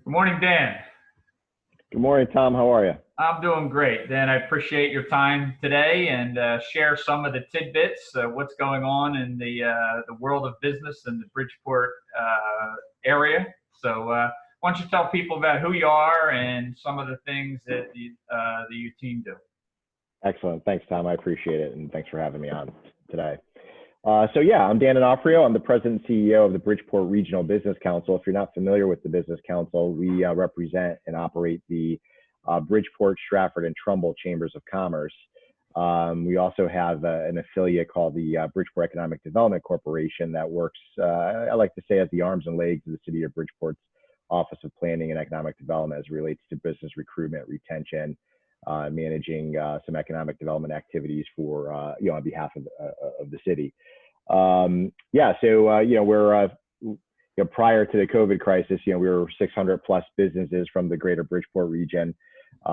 Good morning, Dan. Good morning, Tom. How are you? I'm doing great. Dan, I appreciate your time today and share some of the tidbits, what's going on in the world of business in the Bridgeport area. So, why don't you tell people about who you are and some of the things that your team do? Excellent. Thanks, Tom. I appreciate it. And thanks for having me on today. So I'm Dan Onofrio. I'm the president and CEO of the Bridgeport Regional Business Council. If you're not familiar with the Business Council, we represent and operate the Bridgeport, Stratford, and Trumbull Chambers of Commerce. We also have an affiliate called the Bridgeport Economic Development Corporation that works, I like to say, as the arms and legs of the city of Bridgeport's Office of Planning and Economic Development as it relates to business recruitment, retention, managing some economic development activities for, on behalf of the city. We're, prior to the COVID crisis, we were 600 plus businesses from the greater Bridgeport region. We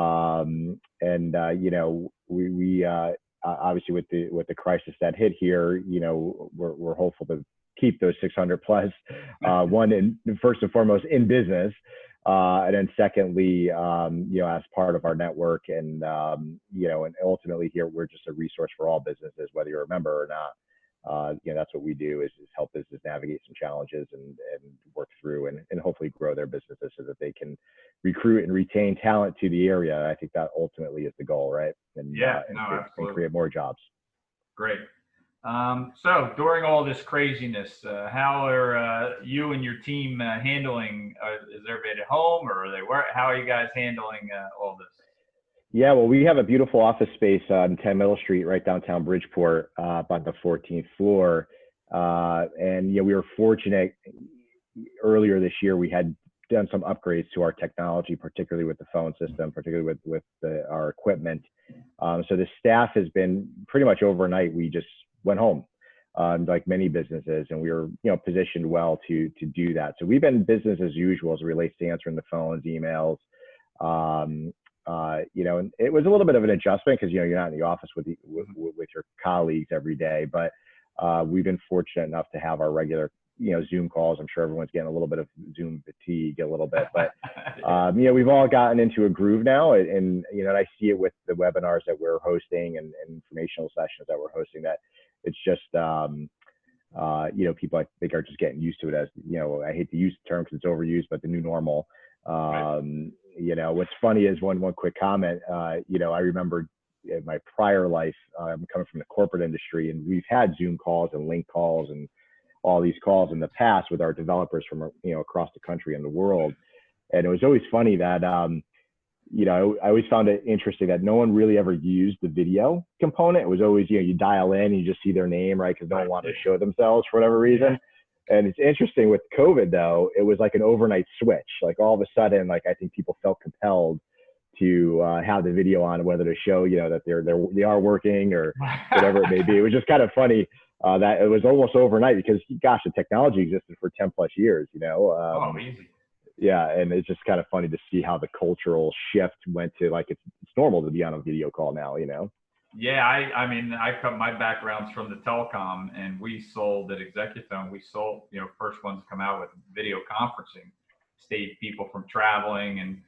obviously with the crisis that hit here, we're hopeful to keep those 600 plus, first and foremost in business. And then secondly, as part of our network and ultimately here, we're just a resource for all businesses, whether you're a member or not. That's what we do is help business navigate some challenges and work through and hopefully grow their businesses so that they can recruit and retain talent to the area. I think that ultimately is the goal, right? And create more jobs. Great. So during all this craziness, how are you and your team handling? Is everybody at home, or are they work? How are you guys handling all this? Yeah, well, we have a beautiful office space on 10 Middle Street, right downtown Bridgeport, up on the 14th floor. We were fortunate earlier this year. We had done some upgrades to our technology, particularly with the phone system, particularly with our equipment. So the staff has been pretty much overnight. We just went home, like many businesses, and we were, positioned well to do that. So we've been business as usual as it relates to answering the phones, emails. And it was a little bit of an adjustment because you're not in the office with your colleagues every day. But we've been fortunate enough to have our regular, Zoom calls. I'm sure everyone's getting a little bit of Zoom fatigue a little bit, but we've all gotten into a groove now, and I see it with the webinars that we're hosting and informational sessions that we're hosting, that it's just, people I think are just getting used to it as, I hate to use the term because it's overused, but the new normal. What's funny is one quick comment, I remember in my prior life, I'm coming from the corporate industry, and we've had Zoom calls and link calls and all these calls in the past with our developers from, across the country and the world. And it was always funny that, I always found it interesting that no one really ever used the video component. It was always, you dial in and you just see their name, right? Because no one wanted to show themselves for whatever reason. And it's interesting with COVID though, it was like an overnight switch. Like all of a sudden, like I think people felt compelled to have the video on, whether to show, that they are working or whatever it may be. It was just kind of funny that it was almost overnight because, gosh, the technology existed for 10 plus years, Easy. Yeah, and it's just kind of funny to see how the cultural shift went to like it's normal to be on a video call now, Yeah, I come, my background's from the telecom, and we sold at Executone. We sold, first ones to come out with video conferencing, saved people from traveling, and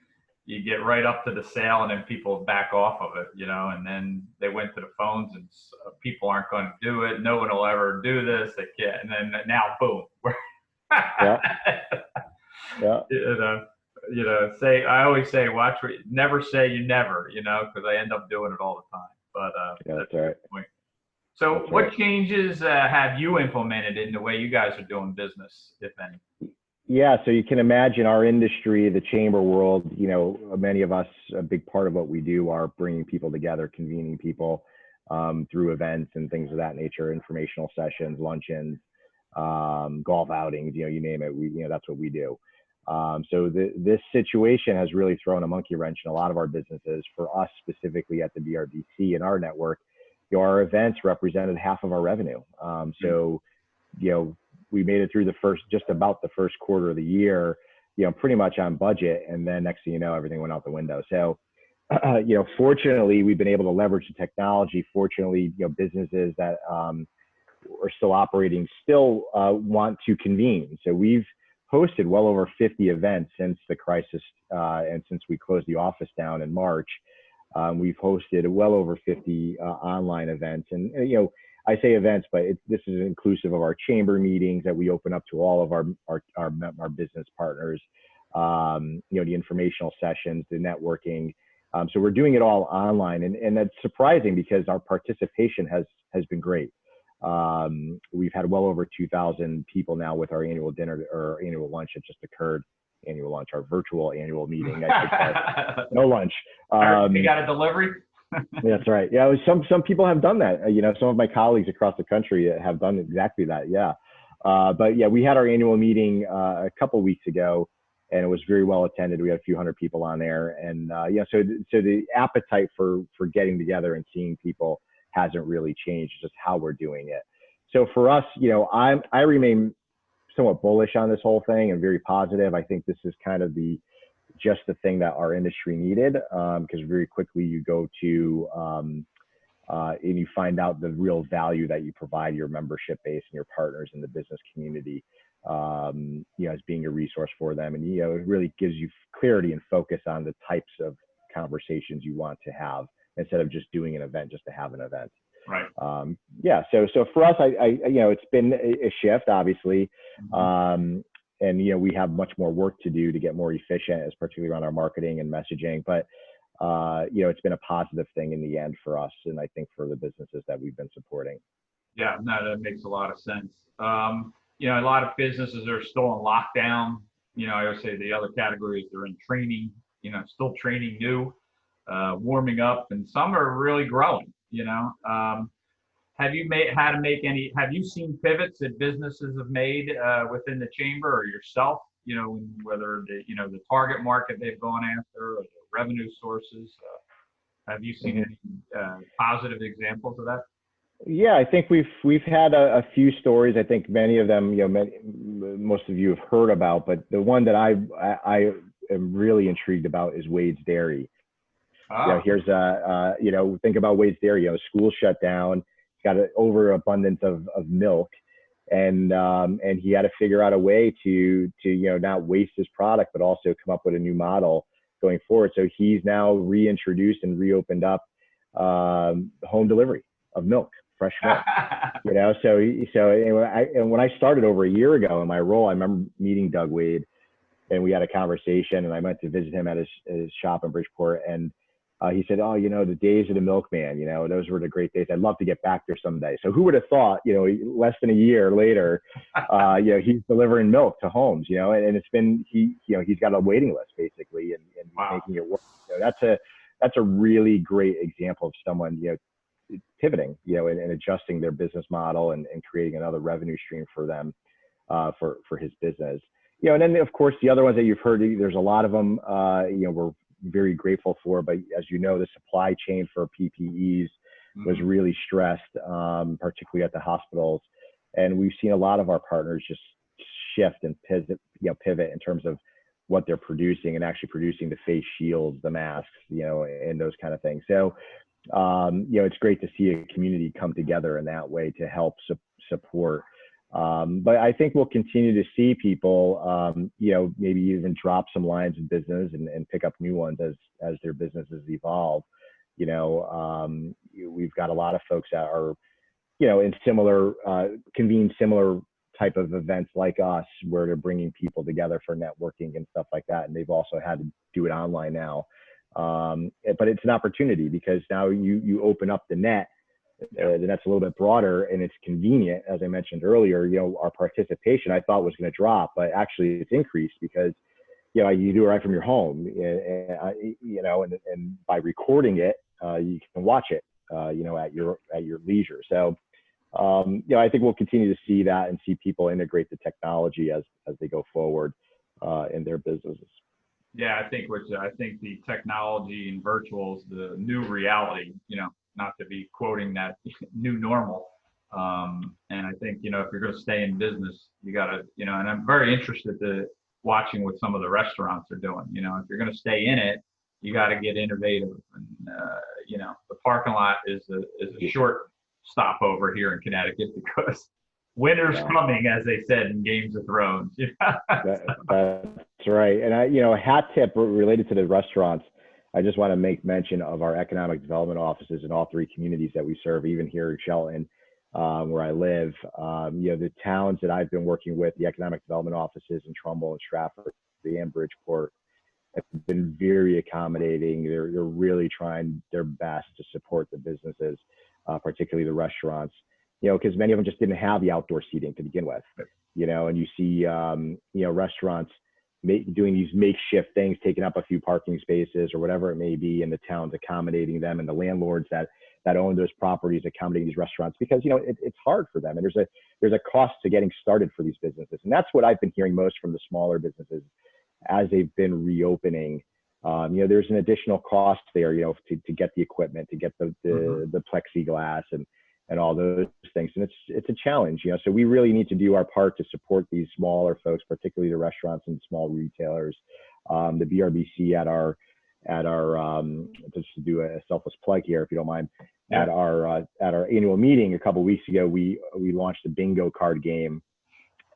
you get right up to the sale, and then people back off of it, and then they went to the phones, and people aren't going to do it. No one will ever do this. They can't. And then now, boom. Yeah. I always say, never say you never, because I end up doing it all the time. But that's right. So that's what right. changes have you implemented in the way you guys are doing business, if any? Yeah, so you can imagine our industry, the chamber world, many of us, a big part of what we do are bringing people together, convening people through events and things of that nature, informational sessions, luncheons, golf outings, you name it, that's what we do. So this situation has really thrown a monkey wrench in a lot of our businesses. For us specifically at the BRDC and our network, our events represented half of our revenue. We made it through just about the first quarter of the year, pretty much on budget. And then next thing you know, everything went out the window. So, fortunately, we've been able to leverage the technology. Fortunately, businesses that are still operating still want to convene. So we've hosted well over 50 events since the crisis, and since we closed the office down in March. We've hosted well over 50 online events, and I say events, but this is inclusive of our chamber meetings that we open up to all of our business partners. The informational sessions, the networking. So we're doing it all online, and that's surprising because our participation has been great. We've had well over 2,000 people now with our annual dinner or annual lunch that just occurred. Annual lunch, our virtual annual meeting. No lunch. You got a delivery? That's right. Yeah, some people have done that. Some of my colleagues across the country have done exactly that. Yeah. But yeah, we had our annual meeting a couple weeks ago, and it was very well attended. We had a few hundred people on there, and so the appetite for getting together and seeing people hasn't really changed. It's just how we're doing it. So for us, I remain somewhat bullish on this whole thing and very positive. I think this is kind of just the thing that our industry needed, because very quickly you go to and you find out the real value that you provide your membership base and your partners in the business community, as being a resource for them. And, it really gives you clarity and focus on the types of conversations you want to have instead of just doing an event just to have an event. Right. So for us, it's been a shift, obviously. And, we have much more work to do to get more efficient, as particularly around our marketing and messaging. But, it's been a positive thing in the end for us, and I think for the businesses that we've been supporting. Yeah, no, that makes a lot of sense. A lot of businesses are still in lockdown. I would say the other categories, they're in training, still training new, warming up, and some are really growing. Have you seen pivots that businesses have made within the chamber or yourself, whether the target market they've gone after or the revenue sources? Have you seen any positive examples of that? Yeah, I think we've had a few stories. I think many of them, most of you have heard about, but the one that I am really intrigued about is Wade's Dairy. Oh. Think about Wade's Dairy. School shut down. He's got an overabundance of milk, and he had to figure out a way to not waste his product, but also come up with a new model going forward. So he's now reintroduced and reopened up home delivery of milk, fresh milk. And when I started over a year ago in my role, I remember meeting Doug Wade, and we had a conversation, and I went to visit him at his shop in Bridgeport, and he said, "Oh, the days of the milkman, those were the great days. I'd love to get back there someday." So who would have thought, less than a year later, he's delivering milk to homes, and it's been, he's got a waiting list basically, and wow. making it work. That's a really great example of someone, pivoting, and adjusting their business model and creating another revenue stream for them, for his business. And then of course the other ones that you've heard, there's a lot of them, we're very grateful for, but as the supply chain for PPEs was really stressed, particularly at the hospitals. And we've seen a lot of our partners just shift and pivot in terms of what they're producing and actually producing the face shields, the masks, and those kind of things. So, it's great to see a community come together in that way to help support. But I think we'll continue to see people, maybe even drop some lines of business and pick up new ones as their businesses evolve. We've got a lot of folks that are, in similar, convene similar type of events like us, where they're bringing people together for networking and stuff like that. And they've also had to do it online now. But it's an opportunity because now you open up the net. The net's a little bit broader and it's convenient. As I mentioned earlier, our participation I thought was going to drop, but actually it's increased because, you do it right from your home, and by recording it, you can watch it, at your leisure. So, I think we'll continue to see that and see people integrate the technology as they go forward, in their businesses. Yeah, I think the technology and virtual is the new reality, not to be quoting that new normal. And I think, if you're going to stay in business, you got to, and I'm very interested to watching what some of the restaurants are doing. If you're going to stay in it, you got to get innovative. And, the parking lot is a short stopover here in Connecticut because Winter's Yeah. coming, as they said in Games of Thrones. That's right. And a hat tip related to the restaurants. I just want to make mention of our economic development offices in all three communities that we serve, even here in Shelton, where I live. The towns that I've been working with, the economic development offices in Trumbull and Stratford and Bridgeport, have been very accommodating. They're really trying their best to support the businesses, particularly the restaurants, because many of them just didn't have the outdoor seating to begin with, and you see, restaurants doing these makeshift things, taking up a few parking spaces or whatever it may be, and the towns accommodating them, and the landlords that own those properties accommodating these restaurants, because it's hard for them, and there's a cost to getting started for these businesses. And that's what I've been hearing most from the smaller businesses as they've been reopening. There's an additional cost there, to get the equipment, to get the plexiglass and all those things. And it's a challenge, so we really need to do our part to support these smaller folks, particularly the restaurants and small retailers. The BRBC at our just to do a selfless plug here, if you don't mind, at our annual meeting a couple of weeks ago, we launched a bingo card game.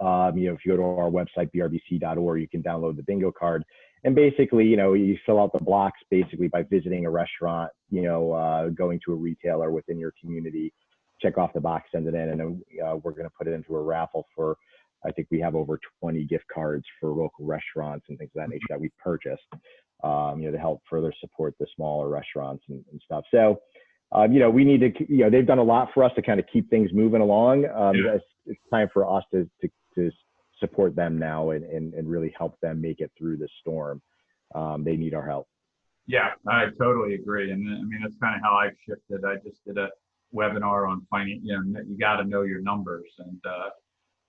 If you go to our website, brbc.org, you can download the bingo card. And basically, you fill out the blocks basically by visiting a restaurant, going to a retailer within your community, check off the box, send it in, and then we're going to put it into a raffle for, I think we have over 20 gift cards for local restaurants and things of that nature that we purchased, to help further support the smaller restaurants and stuff. So, we need to, they've done a lot for us to kind of keep things moving along. It's time for us to support them now and really help them make it through this storm. They need our help. Yeah, I totally agree. And I mean, that's kind of how I've shifted. I just did a webinar on finance. You got to know your numbers. And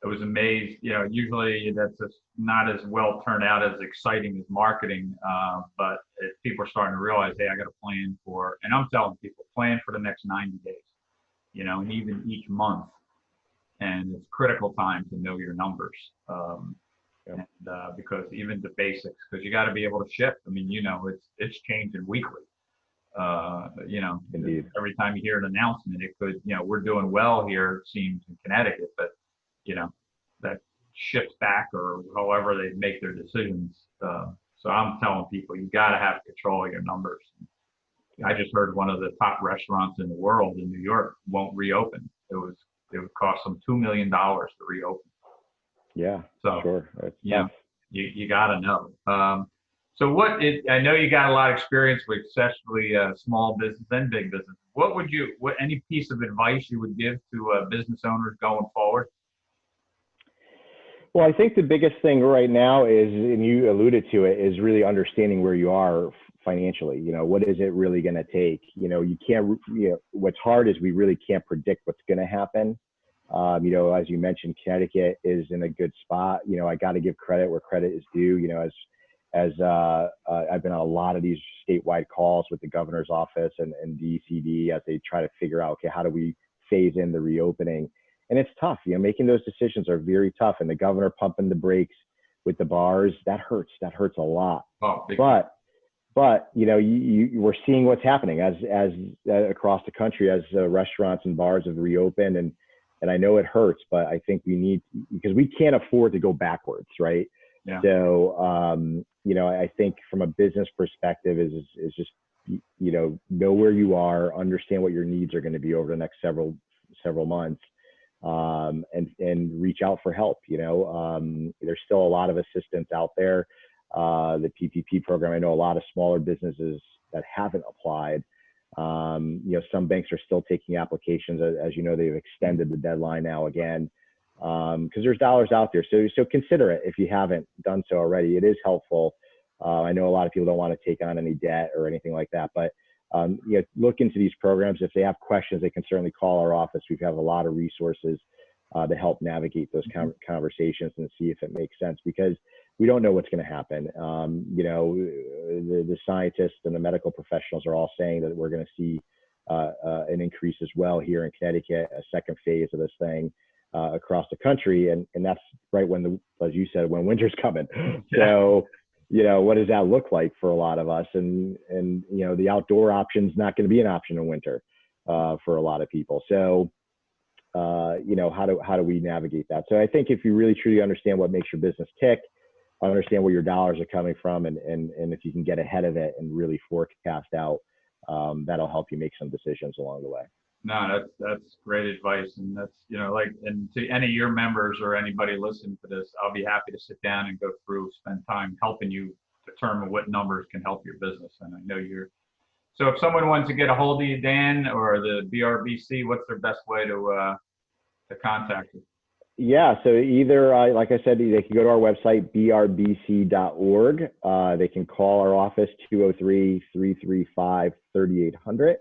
I was amazed, usually that's just not as well turned out as exciting as marketing. But people are starting to realize, hey, I got to plan for, and I'm telling people, plan for the next 90 days, and even each month. And it's critical time to know your numbers. And because even the basics, because you got to be able to ship. I mean, it's changing weekly. Indeed. Every time you hear an announcement, it could, we're doing well here, it seems, in Connecticut, but that shifts back or however they make their decisions. So I'm telling people, you got to have control of your numbers. I just heard one of the top restaurants in the world in New York won't reopen. It would cost them $2 million to reopen. Yeah, so sure. You got to know. So I know you got a lot of experience with especially small business and big business. Any piece of advice you would give to business owners going forward? Well, I think the biggest thing right now is, and you alluded to it, is really understanding where you are financially. What is it really going to take? You can't, what's hard is we really can't predict what's going to happen. As you mentioned, Connecticut is in a good spot. I got to give credit where credit is due. As I've been on a lot of these statewide calls with the governor's office and DCD as they try to figure out, okay, how do we phase in the reopening? And it's tough, making those decisions are very tough. And the governor pumping the brakes with the bars, that hurts a lot. Oh, but we're seeing what's happening as across the country as restaurants and bars have reopened. And I know it hurts, but I think because we can't afford to go backwards, right? Yeah. So, I think from a business perspective is just, know where you are, understand what your needs are going to be over the next several months, and reach out for help. There's still a lot of assistance out there. The PPP program, I know a lot of smaller businesses that haven't applied. Some banks are still taking applications. As you know, they've extended the deadline now again, because there's dollars out there. So consider it if you haven't done so already. It is helpful. I know a lot of people don't want to take on any debt or anything like that, but look into these programs. If they have questions, they can certainly call our office. We have a lot of resources to help navigate those conversations and see if it makes sense, because we don't know what's going to happen. The scientists and the medical professionals are all saying that we're going to see an increase as well here in Connecticut, a second phase of this thing across the country. And that's right when as you said, when winter's coming. So, what does that look like for a lot of us? And the outdoor option is not going to be an option in winter for a lot of people. So, how do we navigate that? So I think if you really truly understand what makes your business tick, understand where your dollars are coming from, and if you can get ahead of it and really forecast out, that'll help you make some decisions along the way. No, that's great advice, and that's and to any of your members or anybody listening to this, I'll be happy to sit down and go through, spend time helping you determine what numbers can help your business. And I know you're. So if someone wants to get a hold of you, Dan, or the BRBC, what's their best way to contact you? Yeah, so either, like I said, they can go to our website, brbc.org. They can call our office, 203-335-3800.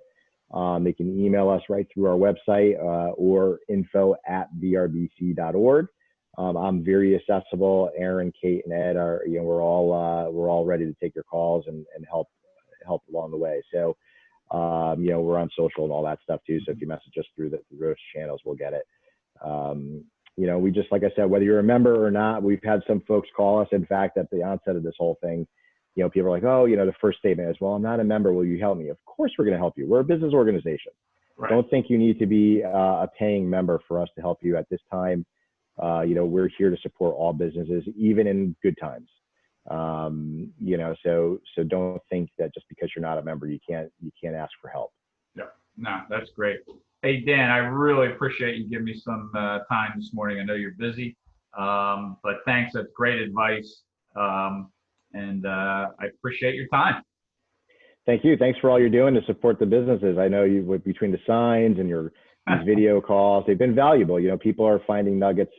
They can email us right through our website or info@brbc.org. I'm very accessible. Aaron, Kate, and Ed are, we're all ready to take your calls and help along the way. So, we're on social and all that stuff too. So if you message us through those channels, we'll get it. We just, like I said, whether you're a member or not, we've had some folks call us. In fact, at the onset of this whole thing, people are like, oh, the first statement is, well, I'm not a member. Will you help me? Of course, we're going to help you. We're a business organization. Right. Don't think you need to be a paying member for us to help you at this time. We're here to support all businesses, even in good times. So don't think that just because you're not a member, you can't ask for help. Yeah, no, that's great. Hey, Dan, I really appreciate you giving me some time this morning. I know you're busy, but thanks. That's great advice. And I appreciate your time. Thank you. Thanks for all you're doing to support the businesses. I know you, between the signs and these video calls, they've been valuable. People are finding nuggets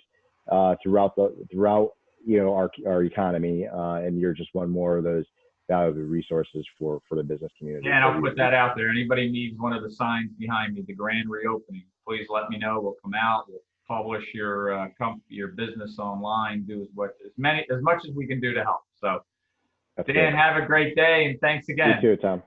throughout our economy, and you're just one more of those valuable resources for the business community. Yeah, and I'll put that out there. Anybody needs one of the signs behind me, the grand reopening, please let me know. We'll come out. We'll publish your business online. Do as much as we can do to help. So, Dan, have a great day, and thanks again. You too, Tom.